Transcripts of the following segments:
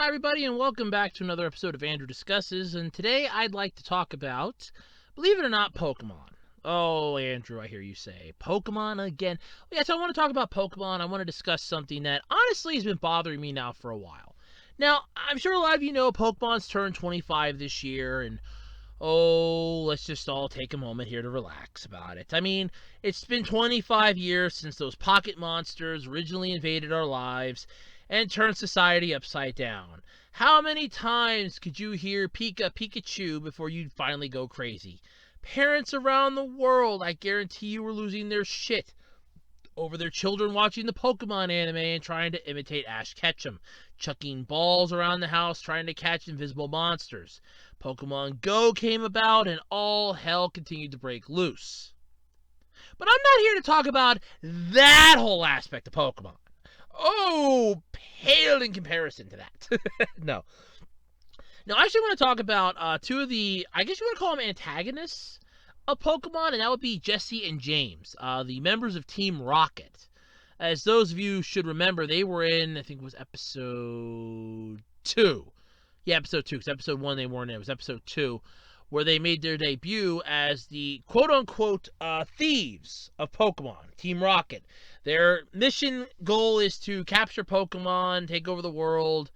everybody, and welcome back to another episode of Andrew Discusses. And today I'd like to talk about, believe it or not, Pokemon. Oh, Andrew, I hear you say, Pokemon again. Yes, I want to talk about Pokemon. I want to discuss something that honestly has been bothering me now for a while. Now, I'm sure a lot of you know Pokemon's turned 25 this year, and let's just all take a moment here to relax about it. I mean, it's been 25 years since those pocket monsters originally invaded our lives and turned society upside down. How many times could you hear Pikachu before you'd finally go crazy? Parents around the world, I guarantee you, were losing their shit over their children watching the Pokemon anime and trying to imitate Ash Ketchum, chucking balls around the house trying to catch invisible monsters. Pokemon Go came about and all hell continued to break loose. But I'm not here to talk about that whole aspect of Pokemon. Oh, pale in comparison to that. No. Now, I actually want to talk about two of the, I guess you want to call them antagonists of Pokemon, and that would be Jessie and James, the members of Team Rocket. As those of you should remember, they were in, I think it was episode 2. Yeah, episode 2, because episode 1 they weren't in. It was episode 2, where they made their debut as the quote-unquote thieves of Pokemon, Team Rocket. Their mission goal is to capture Pokemon, take over the world.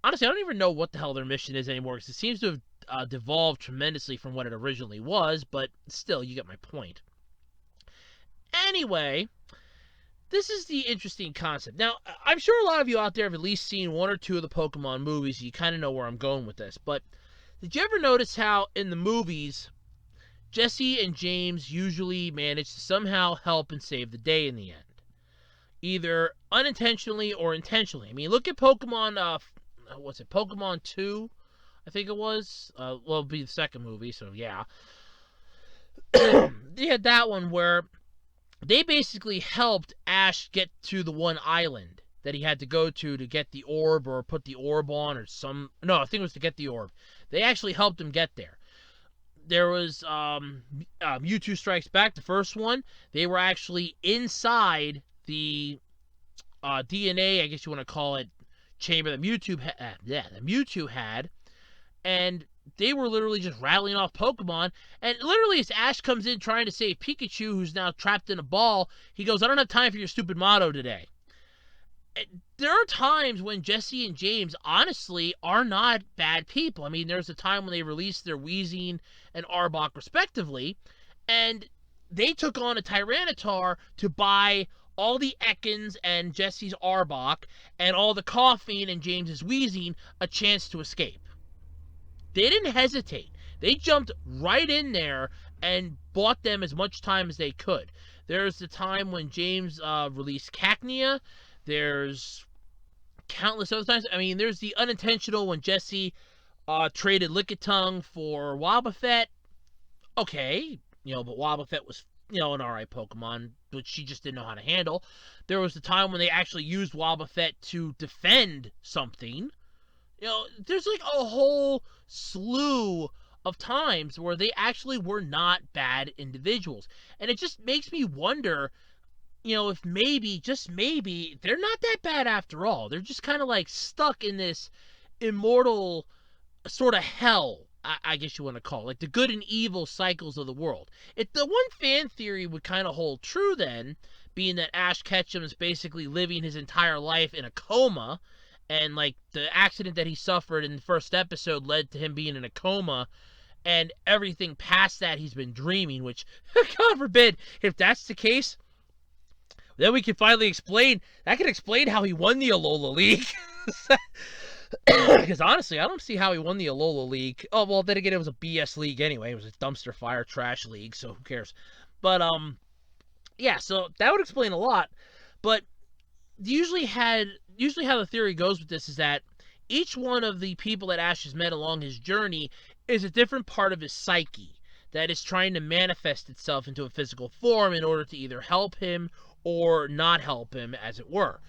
Honestly, I don't even know what the hell their mission is anymore, because it seems to have devolved tremendously from what it originally was, but still, you get my point. Anyway, this is the interesting concept. Now, I'm sure a lot of you out there have at least seen one or two of the Pokemon movies. You kind of know where I'm going with this, but did you ever notice how in the movies, Jessie and James usually manage to somehow help and save the day in the end? Either unintentionally or intentionally. I mean, look at Pokemon, Pokemon 2, I think it was. It'll be the second movie, so yeah. They had that one where they basically helped Ash get to the one island that he had to go to get the orb or put the orb on or some... No, I think it was to get the orb. They actually helped him get there. There was Mewtwo Strikes Back, the first one. They were actually inside the DNA, I guess you want to call it, chamber that Mewtwo had. And they were literally just rattling off Pokemon. And literally as Ash comes in trying to save Pikachu, who's now trapped in a ball, he goes, "I don't have time for your stupid motto today." There are times when Jessie and James, honestly, are not bad people. I mean, there's a time when they released their Weezing and Arbok, respectively, and they took on a Tyranitar to buy all the Ekans and Jessie's Arbok and all the Koffing and James's Weezing a chance to escape. They didn't hesitate. They jumped right in there and bought them as much time as they could. There's the time when James released Cacnea. There's countless other times. I mean, there's the unintentional when Jessie traded Lickitung for Wobbuffet. Okay, but Wobbuffet was, an alright Pokemon, but she just didn't know how to handle. There was the time when they actually used Wobbuffet to defend something. There's like a whole slew of times where they actually were not bad individuals. And it just makes me wonder, if maybe, just maybe, they're not that bad after all. They're just kind of like stuck in this immortal sort of hell, I guess you want to call it, like the good and evil cycles of the world. If the one fan theory would kind of hold true then, being that Ash Ketchum is basically living his entire life in a coma, and like the accident that he suffered in the first episode led to him being in a coma, and everything past that he's been dreaming, which, God forbid, if that's the case, then we can finally explain, that can explain how he won the Alola League. Because honestly, I don't see how he won the Alola League. Oh, well, then again, it was a BS league anyway. It was a dumpster fire trash league, so who cares? But, yeah, so that would explain a lot. But usually how the theory goes with this is that each one of the people that Ash has met along his journey is a different part of his psyche that is trying to manifest itself into a physical form in order to either help him or not help him, as it were.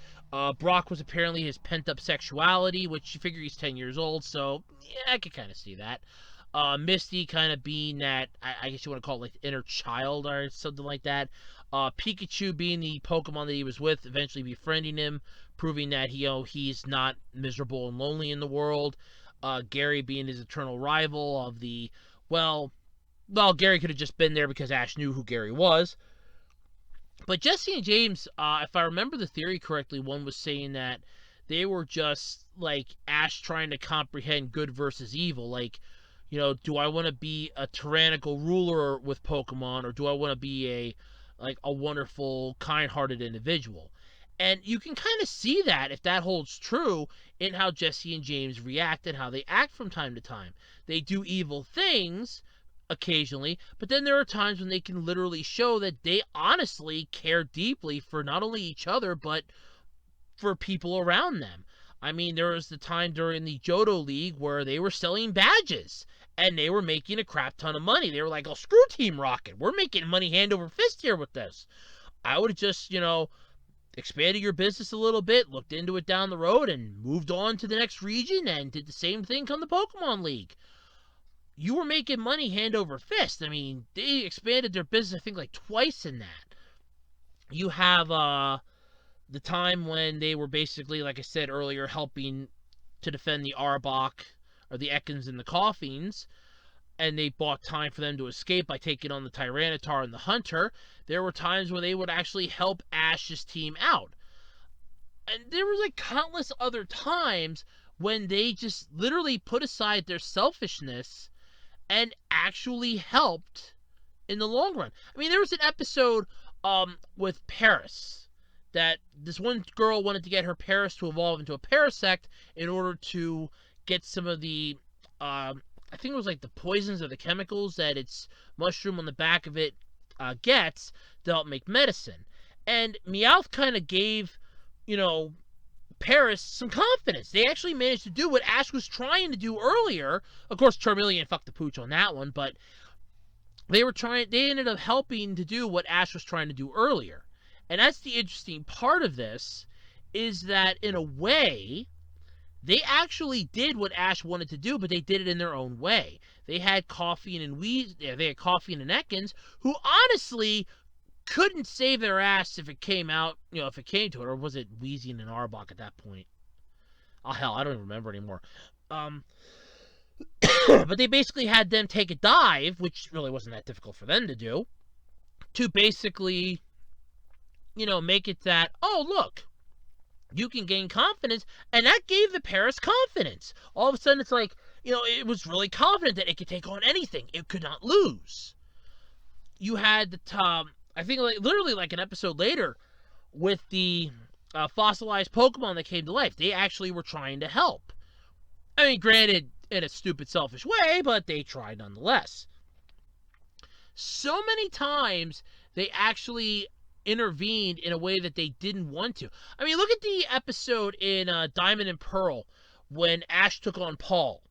Brock was apparently his pent-up sexuality, which you figure he's 10 years old, so yeah, I could kind of see that. Misty kind of being that, I guess you want to call it like inner child or something like that. Pikachu being the Pokemon that he was with, eventually befriending him, proving that he's not miserable and lonely in the world. Gary being his eternal rival of the, well, Gary could have just been there because Ash knew who Gary was. But Jessie and James, if I remember the theory correctly, one was saying that they were just like Ash trying to comprehend good versus evil. Like, do I want to be a tyrannical ruler with Pokemon, or do I want to be a wonderful, kind-hearted individual? And you can kind of see that, if that holds true, in how Jessie and James react and how they act from time to time. They do evil things occasionally, but then there are times when they can literally show that they honestly care deeply for not only each other, but for people around them. I mean, there was the time during the Johto League where they were selling badges and they were making a crap ton of money. They were like, oh, screw Team Rocket. We're making money hand over fist here with this. I would have just, expanded your business a little bit, looked into it down the road, and moved on to the next region and did the same thing come the Pokemon League. You were making money hand over fist. I mean, they expanded their business, I think, like twice in that. You have the time when they were basically, like I said earlier, helping to defend the Arbok, or the Ekans and the Coffins, and they bought time for them to escape by taking on the Tyranitar and the Hunter. There were times when they would actually help Ash's team out. And there was like countless other times when they just literally put aside their selfishness and actually helped in the long run. I mean, there was an episode with Paris that this one girl wanted to get her Paris to evolve into a Parasect in order to get some of the, I think it was like the poisons or the chemicals that its mushroom on the back of it gets to help make medicine. And Meowth kind of gave, Paris some confidence. They actually managed to do what Ash was trying to do earlier. Of course, Charmeleon fucked the pooch on that one, but they ended up helping to do what Ash was trying to do earlier. And that's the interesting part of this, is that in a way, they actually did what Ash wanted to do, but they did it in their own way. They had Coffee and Ekans, who honestly couldn't save their ass if it came to it, or was it Wheezy and Arbok at that point? Oh hell, I don't even remember anymore. But they basically had them take a dive, which really wasn't that difficult for them to do, to basically, make it that, oh look, you can gain confidence, and that gave the Paris confidence. All of a sudden, it's like, it was really confident that it could take on anything. It could not lose. You had the I think literally like an episode later with the fossilized Pokemon that came to life. They actually were trying to help. I mean, granted, in a stupid, selfish way, but they tried nonetheless. So many times, they actually intervened in a way that they didn't want to. I mean, look at the episode in Diamond and Pearl when Ash took on Paul.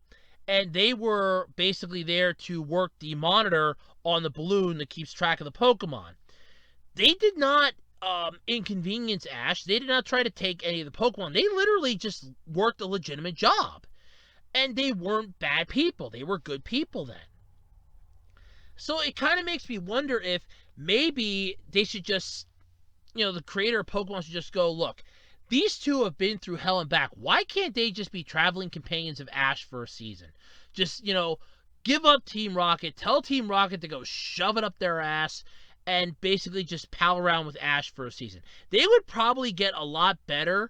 And they were basically there to work the monitor on the balloon that keeps track of the Pokemon. They did not inconvenience Ash. They did not try to take any of the Pokemon. They literally just worked a legitimate job. And they weren't bad people. They were good people then. So it kind of makes me wonder if maybe they should just, the creator of Pokemon should just go, look, these two have been through hell and back. Why can't they just be traveling companions of Ash for a season? Just, give up Team Rocket, tell Team Rocket to go shove it up their ass, and basically just pal around with Ash for a season. They would probably get a lot better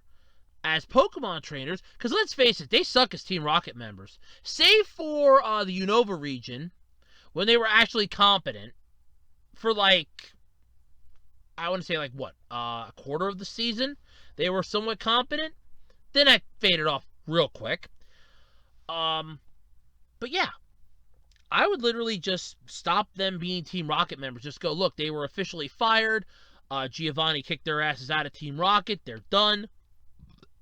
as Pokemon trainers, because let's face it, they suck as Team Rocket members. Save for the Unova region, when they were actually competent, for I want to say a quarter of the season, they were somewhat competent. Then that faded off real quick. But yeah, I would literally just stop them being Team Rocket members. Just go, look, they were officially fired. Giovanni kicked their asses out of Team Rocket. They're done.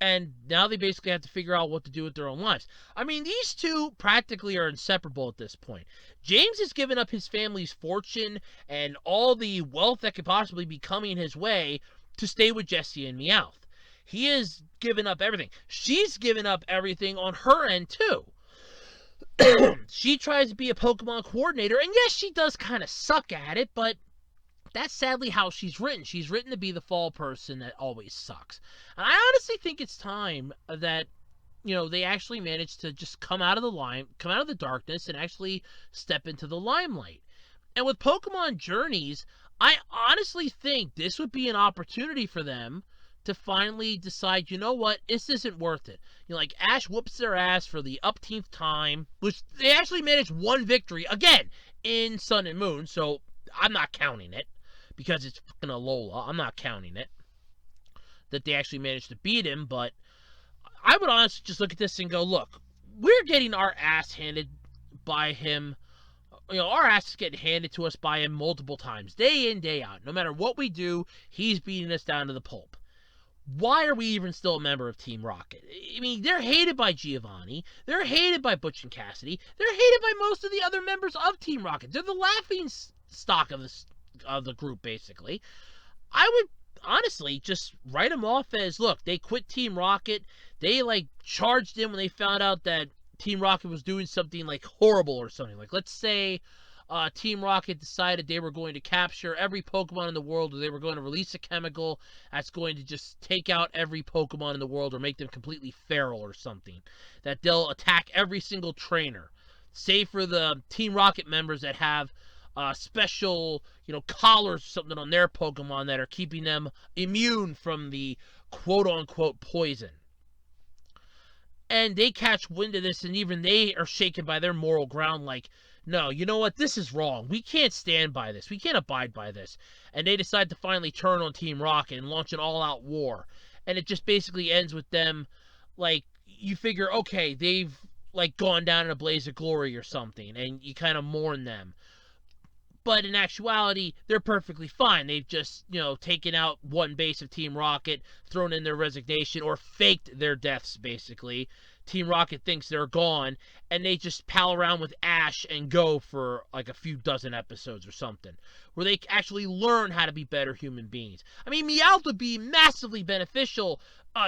And now they basically have to figure out what to do with their own lives. I mean, these two practically are inseparable at this point. James has given up his family's fortune and all the wealth that could possibly be coming his way to stay with Jessie and Meowth. He has given up everything. She's given up everything on her end, too. She tries to be a Pokemon coordinator, and yes, she does kind of suck at it, but that's sadly how she's written. She's written to be the fall person that always sucks. And I honestly think it's time that they actually managed to just come out of the darkness, and actually step into the limelight. And with Pokemon Journeys, I honestly think this would be an opportunity for them to finally decide, you know what, this isn't worth it. Like Ash whoops their ass for the upteenth time, which they actually managed one victory again in Sun and Moon, so I'm not counting it because it's fucking Alola. I'm not counting it that they actually managed to beat him, but I would honestly just look at this and go, look, we're getting our ass handed by him. Our ass is getting handed to us by him multiple times, day in, day out. No matter what we do, he's beating us down to the pulp. Why are we even still a member of Team Rocket? I mean, they're hated by Giovanni. They're hated by Butch and Cassidy. They're hated by most of the other members of Team Rocket. They're the laughing stock of the group, basically. I would honestly just write them off as, look, they quit Team Rocket. They charged in when they found out that Team Rocket was doing something horrible or something. Let's say Team Rocket decided they were going to capture every Pokemon in the world, or they were going to release a chemical that's going to just take out every Pokemon in the world or make them completely feral or something. That they'll attack every single trainer. Save for the Team Rocket members that have special, collars or something on their Pokemon that are keeping them immune from the quote-unquote poison. And they catch wind of this, and even they are shaken by their moral ground, no, you know what, this is wrong. We can't stand by this. We can't abide by this. And they decide to finally turn on Team Rocket and launch an all-out war. And it just basically ends with them, you figure, okay, they've, gone down in a blaze of glory or something, and you kind of mourn them. But in actuality, they're perfectly fine. They've just, taken out one base of Team Rocket, thrown in their resignation, or faked their deaths, basically. Team Rocket thinks they're gone, and they just pal around with Ash and go for a few dozen episodes or something, where they actually learn how to be better human beings. I mean, Meowth would be massively beneficial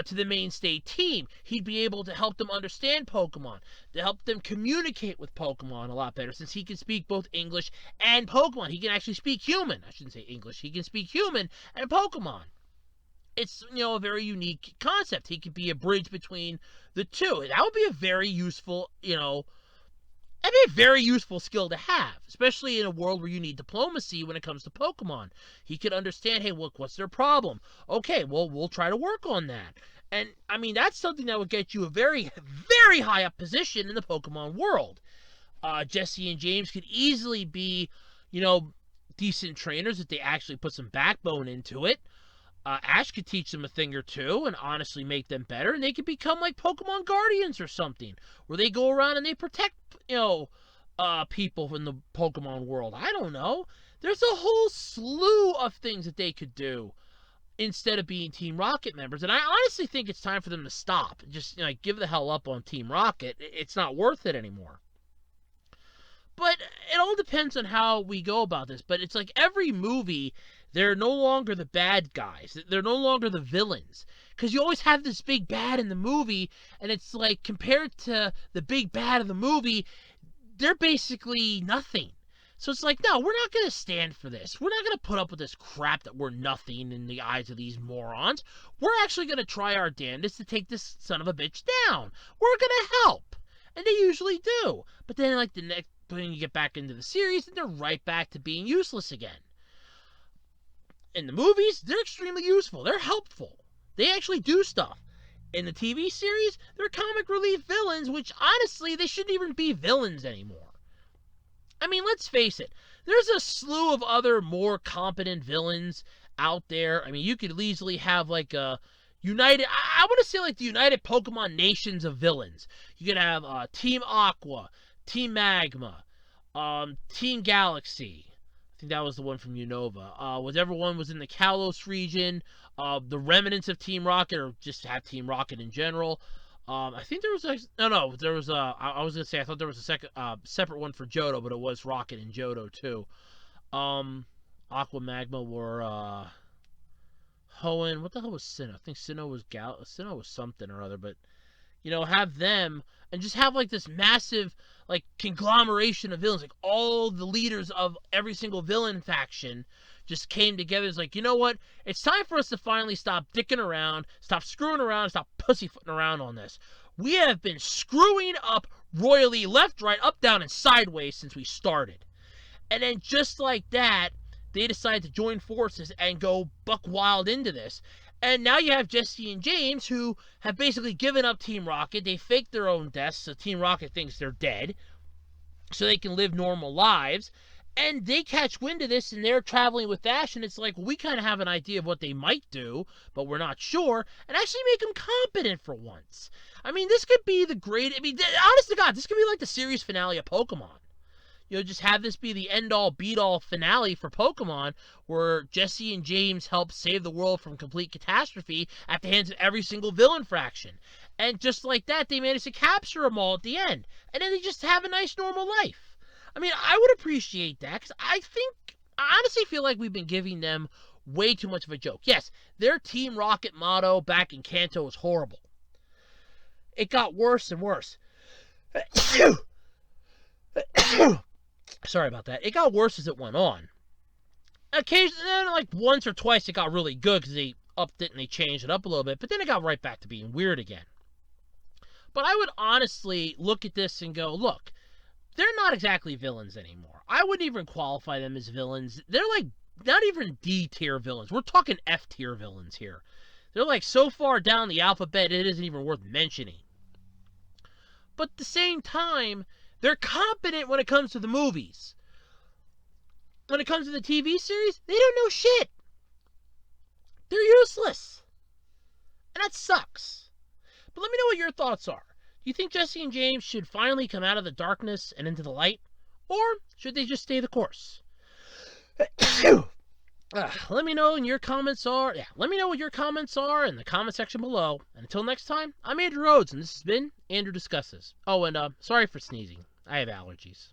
to the mainstay team. He'd be able to help them understand Pokemon, to help them communicate with Pokemon a lot better, since he can speak both English and Pokemon. He can actually speak human. I shouldn't say English. He can speak human and Pokemon. It's, a very unique concept. He could be a bridge between the two. That would be a very useful, that'd be a very useful skill to have, especially in a world where you need diplomacy when it comes to Pokemon. He could understand, hey, look, what's their problem? Okay, well, we'll try to work on that. And, I mean, that's something that would get you a very, very high up position in the Pokemon world. Jessie and James could easily be, decent trainers if they actually put some backbone into it. Ash could teach them a thing or two and honestly make them better, and they could become like Pokemon Guardians or something, where they go around and they protect, people in the Pokemon world. I don't know. There's a whole slew of things that they could do instead of being Team Rocket members, and I honestly think it's time for them to stop. Just, give the hell up on Team Rocket. It's not worth it anymore. But it all depends on how we go about this. But it's like every movie, they're no longer the bad guys. They're no longer the villains. Because you always have this big bad in the movie, and it's like, compared to the big bad of the movie, they're basically nothing. So it's like, no, we're not going to stand for this. We're not going to put up with this crap that we're nothing in the eyes of these morons. We're actually going to try our damnedest to take this son of a bitch down. We're going to help. And they usually do. But then, the next, when you get back into the series, and they're right back to being useless again. In the movies, they're extremely useful. They're helpful. They actually do stuff. In the TV series, they're comic relief villains, which honestly, they shouldn't even be villains anymore. I mean, let's face it. There's a slew of other more competent villains out there. I mean, you could easily have a United, I want to say the United Pokemon Nations of villains. You could have Team Aqua, Team Magma, Team Galaxy. I think that was the one from Unova. Whatever one was in the Kalos region, the remnants of Team Rocket, or just have Team Rocket in general. I think there was there was I was gonna say I thought there was a second separate one for Johto, but it was Rocket and Johto too. Aqua, Magma were Hoenn. What the hell was Sinnoh? I think Sinnoh was something or other, but have them and just have like this massive like conglomeration of villains, like all the leaders of every single villain faction just came together. It's like, you know what? It's time for us to finally stop dicking around, stop screwing around, stop pussyfooting around on this. We have been screwing up royally left, right, up, down, and sideways since we started. And then just like that, they decide to join forces and go buck wild into this. And now you have Jessie and James, who have basically given up Team Rocket. They faked their own deaths, so Team Rocket thinks they're dead, so they can live normal lives. And they catch wind of this, and they're traveling with Ash, and it's like, well, we kind of have an idea of what they might do, but we're not sure, and actually make them competent for once. I mean, this could be the great... I mean, honest to God, this could be like the series finale of Pokemon. Just have this be the end-all, beat-all finale for Pokemon, where Jessie and James help save the world from complete catastrophe at the hands of every single villain faction. And just like that, they manage to capture them all at the end. And then they just have a nice, normal life. I mean, I would appreciate that, because I honestly feel like we've been giving them way too much of a joke. Yes, their Team Rocket motto back in Kanto was horrible. It got worse and worse. Sorry about that. It got worse as it went on. Occasionally, like once or twice, it got really good because they upped it and they changed it up a little bit. But then it got right back to being weird again. But I would honestly look at this and go, look, they're not exactly villains anymore. I wouldn't even qualify them as villains. They're like not even D-tier villains. We're talking F-tier villains here. They're like so far down the alphabet, it isn't even worth mentioning. But at the same time, they're competent when it comes to the movies. When it comes to the TV series, they don't know shit. They're useless. And that sucks. But let me know what your thoughts are. Do you think Jessie and James should finally come out of the darkness and into the light? Or should they just stay the course? Let me know what your comments are in the comment section below. And until next time, I'm Andrew Rhodes, and this has been Andrew Discusses. Oh, and sorry for sneezing. I have allergies.